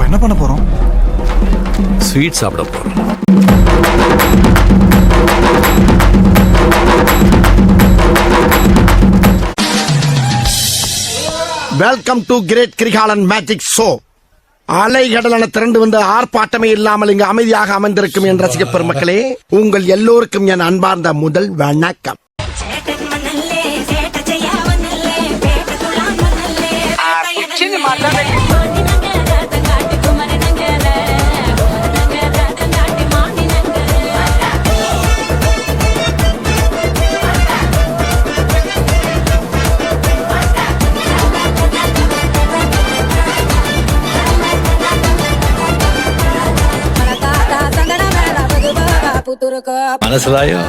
என்ன பண்ண போறோம்? ஸ்வீட் சாப்பிட போறோம். Welcome to great Kirikalan magic show. அலைகடலான திரண்டு வந்து ஆர்ப்பாட்டமே இல்லாமல் இங்கு அமைதியாக அமர்ந்திருக்கும் என் ரசிக பெருமக்களே, உங்கள் எல்லோருக்கும் என் அன்பார்ந்த முதல் வணக்கம். മനസ്സിലായോ?